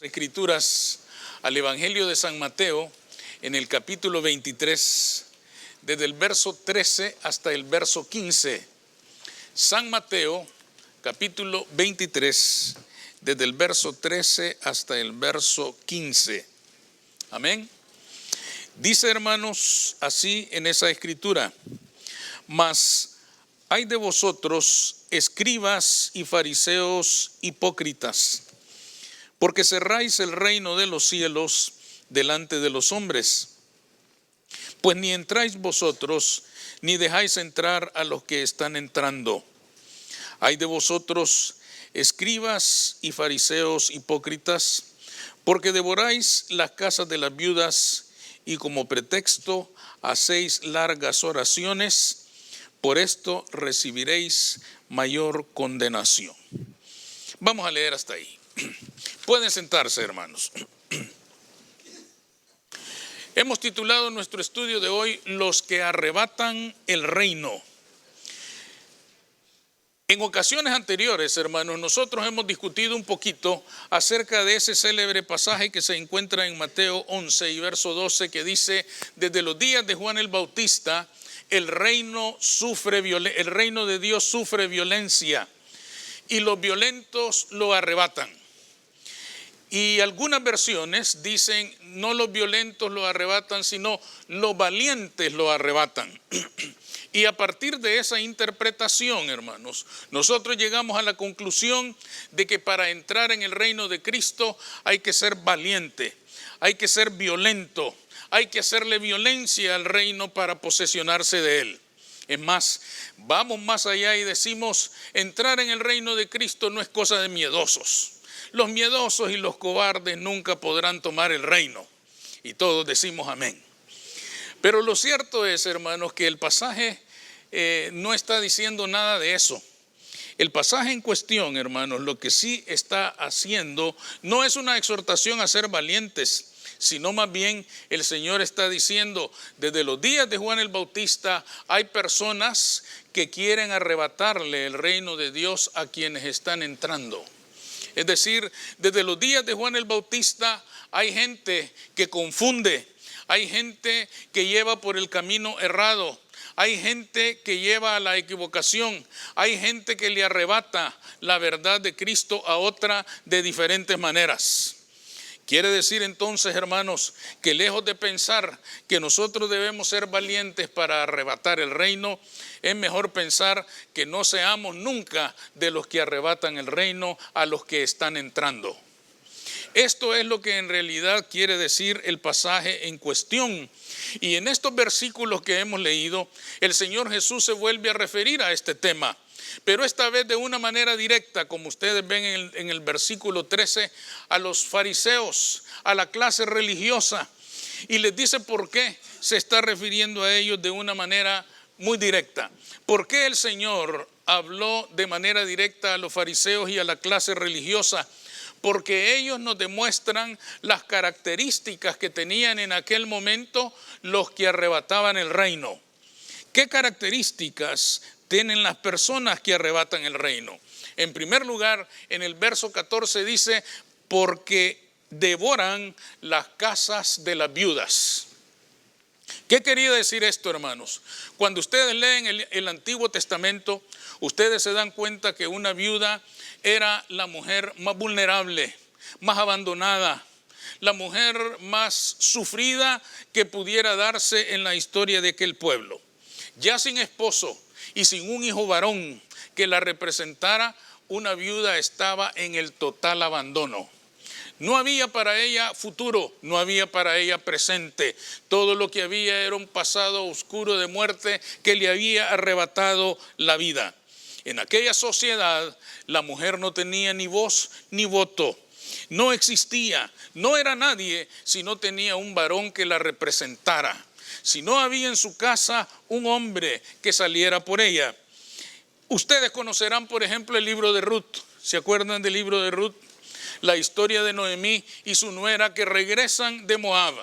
Escrituras al Evangelio de San Mateo en el capítulo 23, desde el verso 13 hasta el verso 15. San Mateo, capítulo 23, desde el verso 13 hasta el verso 15. Amén. Dice, hermanos, así en esa escritura: mas hay de vosotros, escribas y fariseos hipócritas, porque cerráis el reino de los cielos delante de los hombres. Pues ni entráis vosotros, ni dejáis entrar a los que están entrando. Hay de vosotros, escribas y fariseos hipócritas, porque devoráis las casas de las viudas, y como pretexto hacéis largas oraciones. Por esto recibiréis mayor condenación. Vamos a leer hasta ahí. Pueden sentarse, hermanos. Hemos titulado nuestro estudio de hoy: Los que arrebatan el reino. En ocasiones anteriores, hermanos, nosotros hemos discutido un poquito acerca de ese célebre pasaje que se encuentra en Mateo 11 y verso 12, que dice: desde los días de Juan el Bautista, el reino de Dios sufre violencia y los violentos lo arrebatan. Y algunas versiones dicen: no los violentos lo arrebatan, sino los valientes lo arrebatan. Y a partir de esa interpretación, hermanos, nosotros llegamos a la conclusión de que para entrar en el reino de Cristo hay que ser valiente, hay que ser violento, hay que hacerle violencia al reino para posesionarse de él. Es más, vamos más allá y decimos: entrar en el reino de Cristo no es cosa de miedosos. Los miedosos y los cobardes nunca podrán tomar el reino. Y todos decimos amén. Pero lo cierto es, hermanos, que el pasaje no está diciendo nada de eso. El pasaje en cuestión, hermanos, lo que sí está haciendo no es una exhortación a ser valientes, sino más bien el Señor está diciendo: desde los días de Juan el Bautista hay personas que quieren arrebatarle el reino de Dios a quienes están entrando. Es decir, desde los días de Juan el Bautista hay gente que confunde, hay gente que lleva por el camino errado, hay gente que lleva a la equivocación, hay gente que le arrebata la verdad de Cristo a otra de diferentes maneras. Quiere decir entonces, hermanos, que lejos de pensar que nosotros debemos ser valientes para arrebatar el reino, es mejor pensar que no seamos nunca de los que arrebatan el reino a los que están entrando. Esto es lo que en realidad quiere decir el pasaje en cuestión. Y en estos versículos que hemos leído, el Señor Jesús se vuelve a referir a este tema, pero esta vez de una manera directa, como ustedes ven en el versículo 13, a los fariseos, a la clase religiosa, y les dice por qué se está refiriendo a ellos de una manera muy directa. ¿Por qué el Señor habló de manera directa a los fariseos y a la clase religiosa? Porque ellos nos demuestran las características que tenían en aquel momento los que arrebataban el reino. ¿Qué características tienen las personas que arrebatan el reino? En primer lugar, en el verso 14 dice: porque devoran las casas de las viudas. ¿Qué quería decir esto, hermanos? Cuando ustedes leen el Antiguo Testamento, ustedes se dan cuenta que una viuda era la mujer más vulnerable, más abandonada, la mujer más sufrida que pudiera darse en la historia de aquel pueblo. Ya sin esposo y sin un hijo varón que la representara, una viuda estaba en el total abandono. No había para ella futuro, no había para ella presente. Todo lo que había era un pasado oscuro de muerte que le había arrebatado la vida. En aquella sociedad, la mujer no tenía ni voz ni voto. No existía, no era nadie si no tenía un varón que la representara. Si no había en su casa un hombre que saliera por ella. Ustedes conocerán, por ejemplo, el libro de Ruth. ¿Se acuerdan del libro de Ruth? La historia de Noemí y su nuera que regresan de Moab.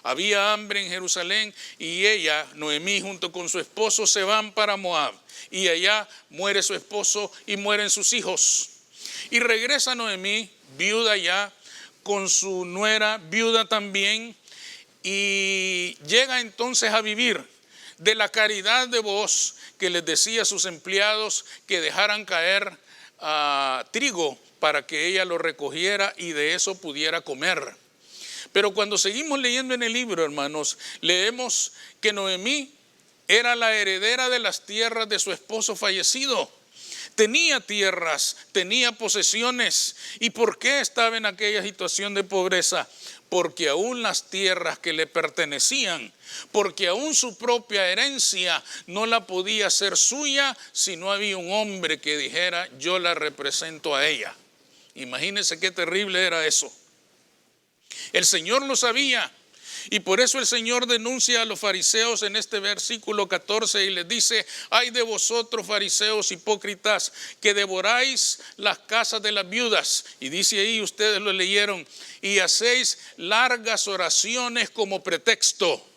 Había hambre en Jerusalén y ella, Noemí, junto con su esposo se van para Moab. Y allá muere su esposo y mueren sus hijos. Y regresa Noemí, viuda ya, con su nuera viuda también, y llega entonces a vivir de la caridad de Booz, que les decía a sus empleados que dejaran caer trigo para que ella lo recogiera y de eso pudiera comer. Pero cuando seguimos leyendo en el libro, hermanos, leemos que Noemí era la heredera de las tierras de su esposo fallecido. Tenía tierras, tenía posesiones. ¿Y por qué estaba en aquella situación de pobreza? Porque aún las tierras que le pertenecían, porque aún su propia herencia no la podía hacer suya si no había un hombre que dijera: yo la represento a ella. Imagínense qué terrible era eso. El Señor lo sabía. Y por eso el Señor denuncia a los fariseos en este versículo 14 y les dice: ay de vosotros, fariseos hipócritas, que devoráis las casas de las viudas. Y dice ahí, ustedes lo leyeron, y hacéis largas oraciones como pretexto.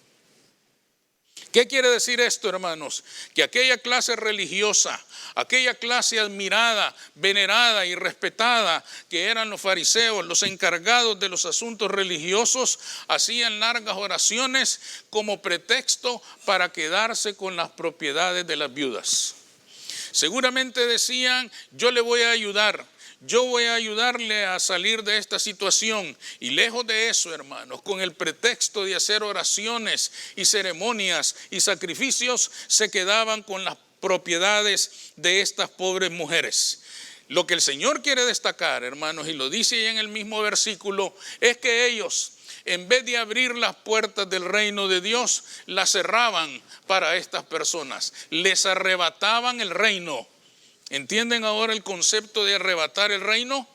¿Qué quiere decir esto, hermanos? Que aquella clase religiosa, aquella clase admirada, venerada y respetada que eran los fariseos, los encargados de los asuntos religiosos, hacían largas oraciones como pretexto para quedarse con las propiedades de las viudas. Seguramente decían: yo le voy a ayudar. Yo voy a ayudarle a salir de esta situación. Y lejos de eso, hermanos, con el pretexto de hacer oraciones y ceremonias y sacrificios, se quedaban con las propiedades de estas pobres mujeres. Lo que el Señor quiere destacar, hermanos, y lo dice ahí en el mismo versículo, es que ellos, en vez de abrir las puertas del reino de Dios, las cerraban para estas personas. Les arrebataban el reino. ¿Entienden ahora el concepto de arrebatar el reino?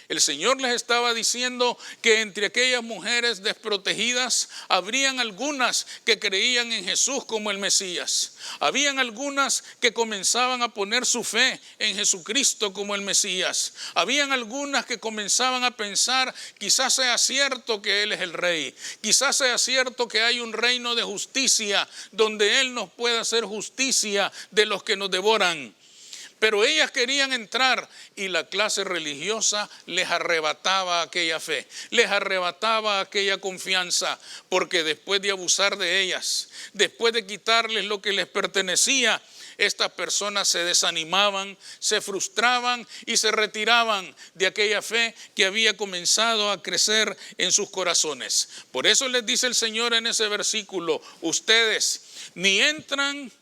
El Señor les estaba diciendo que entre aquellas mujeres desprotegidas habrían algunas que creían en Jesús como el Mesías. Habían algunas que comenzaban a poner su fe en Jesucristo como el Mesías. Habían algunas que comenzaban a pensar: quizás sea cierto que Él es el Rey. Quizás sea cierto que hay un reino de justicia donde Él nos pueda hacer justicia de los que nos devoran. Pero ellas querían entrar y la clase religiosa les arrebataba aquella fe, les arrebataba aquella confianza, porque después de abusar de ellas, después de quitarles lo que les pertenecía, estas personas se desanimaban, se frustraban y se retiraban de aquella fe que había comenzado a crecer en sus corazones. Por eso les dice el Señor en ese versículo: ustedes ni entran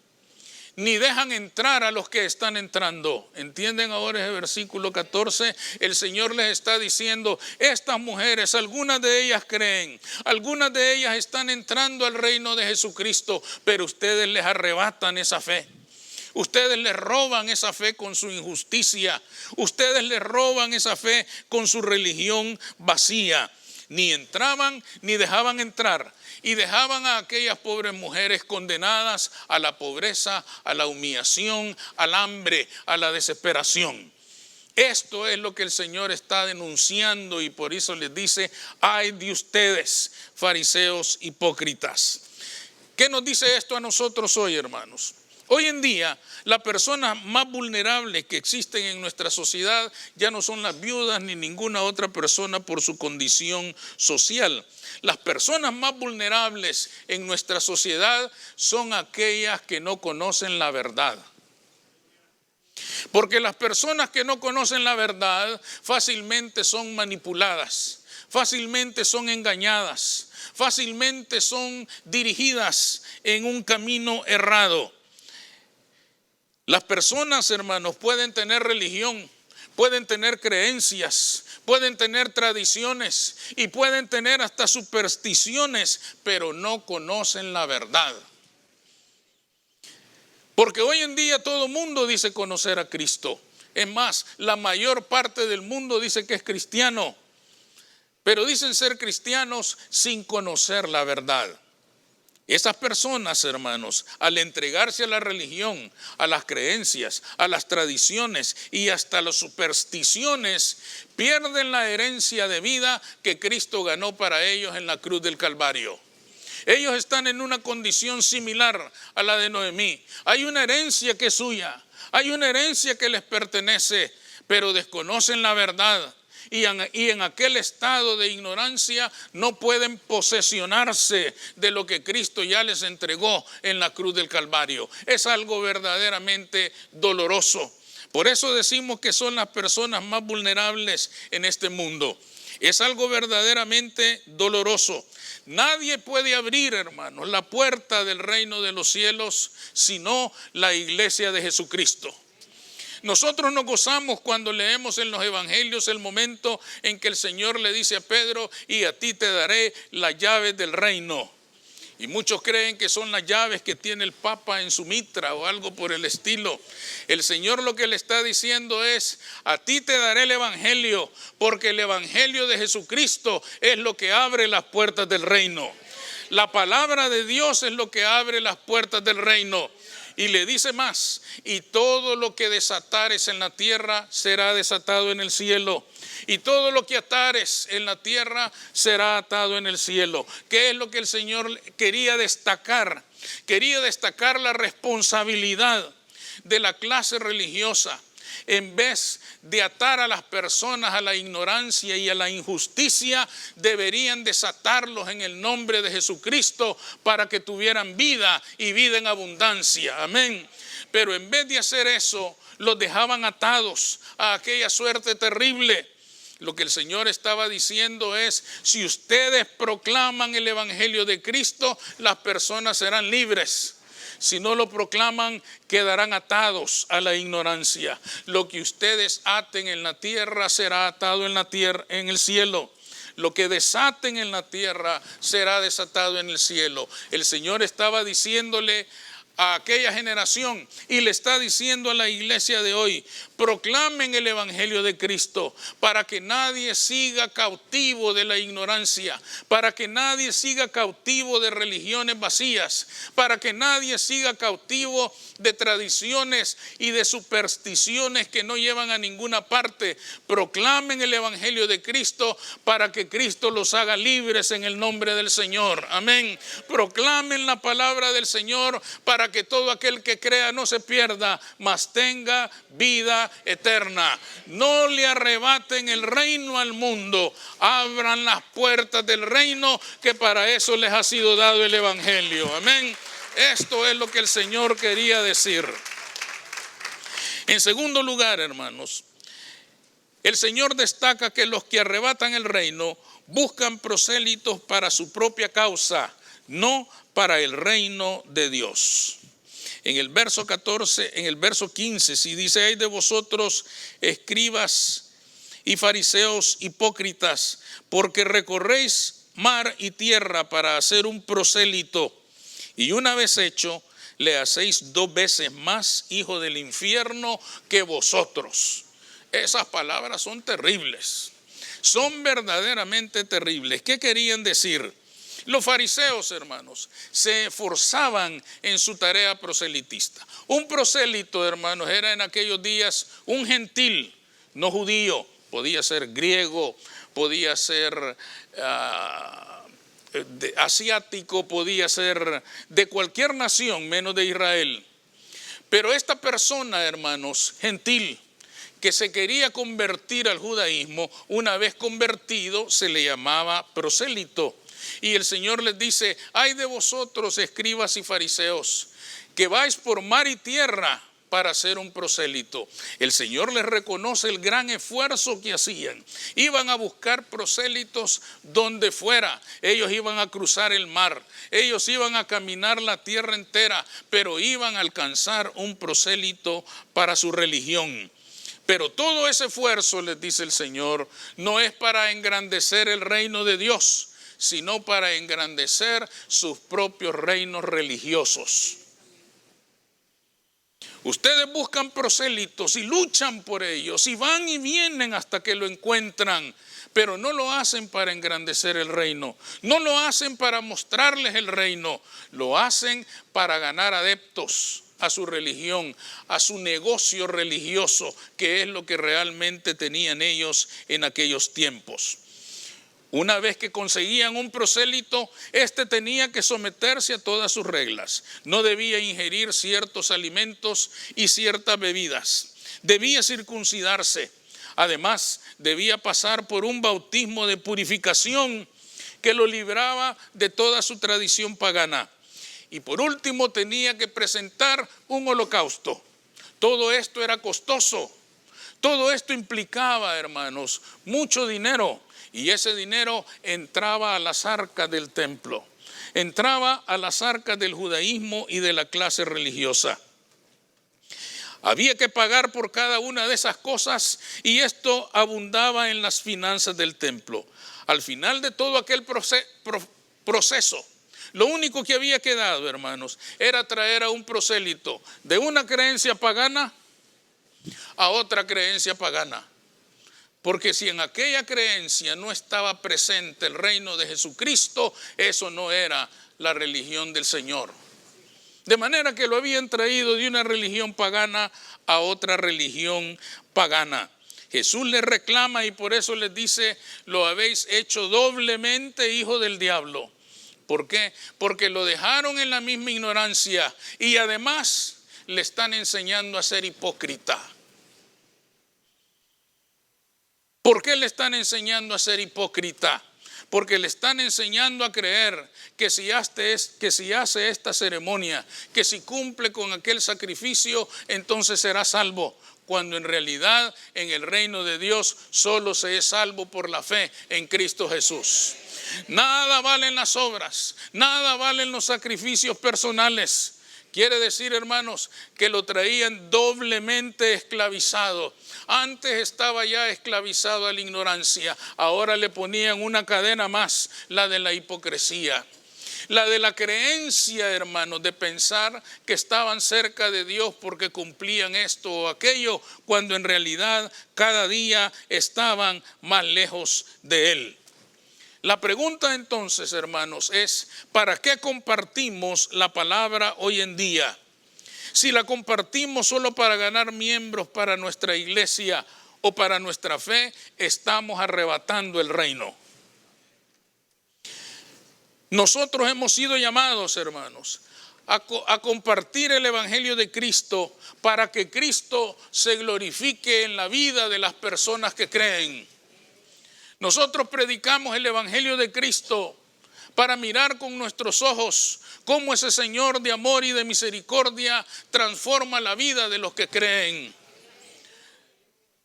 ni dejan entrar a los que están entrando. ¿Entienden ahora ese versículo 14? El Señor les está diciendo: estas mujeres, algunas de ellas creen, algunas de ellas están entrando al reino de Jesucristo, pero ustedes les arrebatan esa fe. Ustedes les roban esa fe con su injusticia. Ustedes les roban esa fe con su religión vacía. Ni entraban ni dejaban entrar. Y dejaban a aquellas pobres mujeres condenadas a la pobreza, a la humillación, al hambre, a la desesperación. Esto es lo que el Señor está denunciando y por eso les dice: ay de ustedes, fariseos hipócritas. ¿Qué nos dice esto a nosotros hoy, hermanos? Hoy en día, las personas más vulnerables que existen en nuestra sociedad ya no son las viudas ni ninguna otra persona por su condición social. Las personas más vulnerables en nuestra sociedad son aquellas que no conocen la verdad. Porque las personas que no conocen la verdad fácilmente son manipuladas, fácilmente son engañadas, fácilmente son dirigidas en un camino errado. Las personas, hermanos, pueden tener religión, pueden tener creencias, pueden tener tradiciones y pueden tener hasta supersticiones, pero no conocen la verdad. Porque hoy en día todo el mundo dice conocer a Cristo. Es más, la mayor parte del mundo dice que es cristiano, pero dicen ser cristianos sin conocer la verdad. Esas personas, hermanos, al entregarse a la religión, a las creencias, a las tradiciones y hasta las supersticiones, pierden la herencia de vida que Cristo ganó para ellos en la cruz del Calvario. Ellos están en una condición similar a la de Noemí. Hay una herencia que es suya, hay una herencia que les pertenece, pero desconocen la verdad. y en aquel estado de ignorancia no pueden posesionarse de lo que Cristo ya les entregó en la cruz del Calvario. Es algo verdaderamente doloroso. Por eso decimos que son las personas más vulnerables en este mundo. Es algo verdaderamente doloroso. Nadie puede abrir, hermanos, la puerta del reino de los cielos sino la iglesia de Jesucristo. Nosotros nos gozamos cuando leemos en los evangelios el momento en que el Señor le dice a Pedro: y a ti te daré las llaves del reino. Y muchos creen que son las llaves que tiene el Papa en su mitra o algo por el estilo. El Señor lo que le está diciendo es: a ti te daré el evangelio, porque el evangelio de Jesucristo es lo que abre las puertas del reino. La palabra de Dios es lo que abre las puertas del reino. Y le dice más: y todo lo que desatares en la tierra será desatado en el cielo. Y todo lo que atares en la tierra será atado en el cielo. ¿Qué es lo que el Señor quería destacar? Quería destacar la responsabilidad de la clase religiosa. En vez de atar a las personas a la ignorancia y a la injusticia, deberían desatarlos en el nombre de Jesucristo para que tuvieran vida y vida en abundancia. Amén. Pero en vez de hacer eso, los dejaban atados a aquella suerte terrible. Lo que el Señor estaba diciendo es: si ustedes proclaman el evangelio de Cristo, las personas serán libres. Si no lo proclaman, quedarán atados a la ignorancia. Lo que ustedes aten en la tierra será atado en la tierra, en el cielo. Lo que desaten en la tierra será desatado en el cielo. El Señor estaba diciéndole a aquella generación y le está diciendo a la iglesia de hoy: proclamen el evangelio de Cristo para que nadie siga cautivo de la ignorancia, para que nadie siga cautivo de religiones vacías, para que nadie siga cautivo de tradiciones y de supersticiones que no llevan a ninguna parte. Proclamen el evangelio de Cristo para que Cristo los haga libres en el nombre del Señor. Amén. Proclamen la palabra del Señor para que todo aquel que crea no se pierda, mas tenga vida eterna. No le arrebaten el reino al mundo. Abran las puertas del reino, que para eso les ha sido dado el evangelio. Amén. Esto es lo que el Señor quería decir. En segundo lugar, hermanos, el Señor destaca que los que arrebatan el reino buscan prosélitos para su propia causa, no para el reino de Dios. En el verso 15, si dice: hay de vosotros, escribas y fariseos hipócritas, porque recorréis mar y tierra para hacer un prosélito, y una vez hecho, le hacéis 2 veces más hijo del infierno que vosotros. Esas palabras son terribles, son verdaderamente terribles. ¿Qué querían decir? Los fariseos, hermanos, se esforzaban en su tarea proselitista. Un prosélito, hermanos, era en aquellos días un gentil, no judío. Podía ser griego, podía ser asiático, podía ser de cualquier nación menos de Israel. Pero esta persona, hermanos, gentil, que se quería convertir al judaísmo, una vez convertido se le llamaba prosélito. Y el Señor les dice: ay de vosotros, escribas y fariseos, que vais por mar y tierra para hacer un prosélito. El Señor les reconoce el gran esfuerzo que hacían. Iban a buscar prosélitos donde fuera. Ellos iban a cruzar el mar, ellos iban a caminar la tierra entera, pero iban a alcanzar un prosélito para su religión. Pero todo ese esfuerzo, les dice el Señor, no es para engrandecer el reino de Dios, sino para engrandecer sus propios reinos religiosos. Ustedes buscan prosélitos y luchan por ellos y van y vienen hasta que lo encuentran, pero no lo hacen para engrandecer el reino, no lo hacen para mostrarles el reino, lo hacen para ganar adeptos a su religión, a su negocio religioso, que es lo que realmente tenían ellos en aquellos tiempos. Una vez que conseguían un prosélito, este tenía que someterse a todas sus reglas. No debía ingerir ciertos alimentos y ciertas bebidas. Debía circuncidarse. Además, debía pasar por un bautismo de purificación que lo libraba de toda su tradición pagana. Y por último, tenía que presentar un holocausto. Todo esto era costoso. Todo esto implicaba, hermanos, mucho dinero. Y ese dinero entraba a las arcas del templo. Entraba a las arcas del judaísmo y de la clase religiosa. Había que pagar por cada una de esas cosas y esto abundaba en las finanzas del templo. Al final de todo aquel proceso, lo único que había quedado, hermanos, era traer a un prosélito de una creencia pagana a otra creencia pagana. Porque si en aquella creencia no estaba presente el reino de Jesucristo, eso no era la religión del Señor. De manera que lo habían traído de una religión pagana a otra religión pagana. Jesús les reclama y por eso les dice, lo habéis hecho doblemente hijo del diablo. ¿Por qué? Porque lo dejaron en la misma ignorancia y además le están enseñando a ser hipócrita. ¿Por qué le están enseñando a ser hipócrita? Porque le están enseñando a creer que si hace esta ceremonia, que si cumple con aquel sacrificio, entonces será salvo. Cuando en realidad en el reino de Dios solo se es salvo por la fe en Cristo Jesús. Nada valen las obras, nada valen los sacrificios personales. Quiere decir, hermanos, que lo traían doblemente esclavizado. Antes estaba ya esclavizado a la ignorancia, ahora le ponían una cadena más, la de la hipocresía. La de la creencia, hermanos, de pensar que estaban cerca de Dios porque cumplían esto o aquello, cuando en realidad cada día estaban más lejos de Él. La pregunta entonces, hermanos, es ¿para qué compartimos la palabra hoy en día? Si la compartimos solo para ganar miembros para nuestra iglesia o para nuestra fe, estamos arrebatando el reino. Nosotros hemos sido llamados, hermanos, a compartir el evangelio de Cristo para que Cristo se glorifique en la vida de las personas que creen. Nosotros predicamos el evangelio de Cristo para mirar con nuestros ojos cómo ese Señor de amor y de misericordia transforma la vida de los que creen.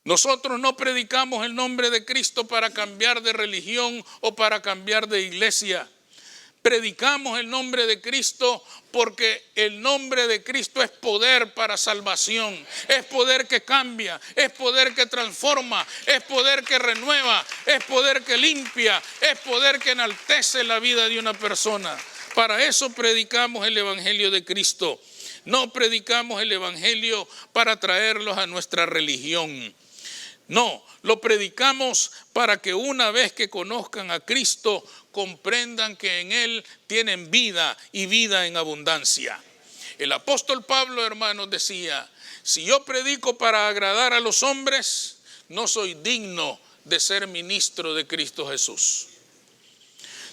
Nosotros no predicamos el nombre de Cristo para cambiar de religión o para cambiar de iglesia. Predicamos el nombre de Cristo porque el nombre de Cristo es poder para salvación, es poder que cambia, es poder que transforma, es poder que renueva, es poder que limpia, es poder que enaltece la vida de una persona. Para eso predicamos el evangelio de Cristo. No predicamos el evangelio para traerlos a nuestra religión. No, lo predicamos para que una vez que conozcan a Cristo, comprendan que en Él tienen vida y vida en abundancia. El apóstol Pablo, hermanos, decía, si yo predico para agradar a los hombres, no soy digno de ser ministro de Cristo Jesús.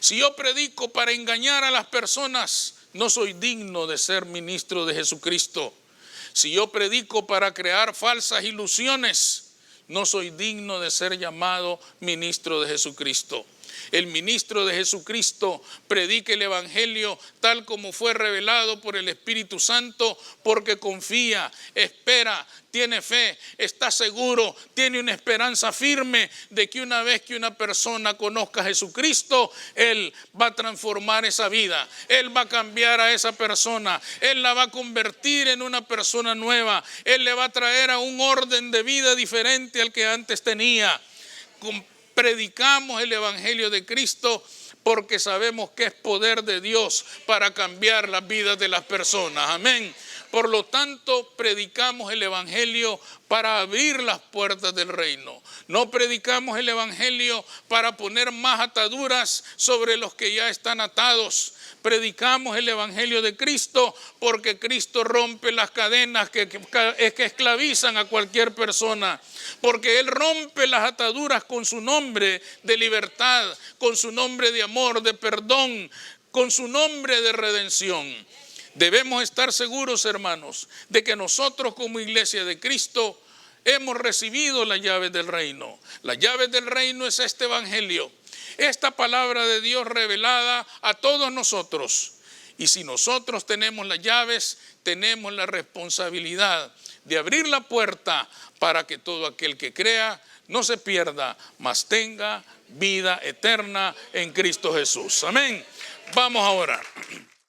Si yo predico para engañar a las personas, no soy digno de ser ministro de Jesucristo. Si yo predico para crear falsas ilusiones, no soy digno de ser llamado ministro de Jesucristo. El ministro de Jesucristo predica el evangelio tal como fue revelado por el Espíritu Santo, porque confía, espera, tiene fe, está seguro, tiene una esperanza firme de que una vez que una persona conozca a Jesucristo, Él va a transformar esa vida, Él va a cambiar a esa persona, Él la va a convertir en una persona nueva, Él le va a traer a un orden de vida diferente al que antes tenía. Predicamos el evangelio de Cristo porque sabemos que es poder de Dios para cambiar las vidas de las personas. Amén. Por lo tanto, predicamos el evangelio para abrir las puertas del reino. No predicamos el evangelio para poner más ataduras sobre los que ya están atados. Predicamos el evangelio de Cristo porque Cristo rompe las cadenas que esclavizan a cualquier persona. Porque Él rompe las ataduras con su nombre de libertad, con su nombre de amor, de perdón, con su nombre de redención. Debemos estar seguros, hermanos, de que nosotros como iglesia de Cristo hemos recibido las llaves del reino. Las llaves del reino es este evangelio, esta palabra de Dios revelada a todos nosotros. Y si nosotros tenemos las llaves, tenemos la responsabilidad de abrir la puerta para que todo aquel que crea no se pierda, mas tenga vida eterna en Cristo Jesús. Amén. Vamos a orar.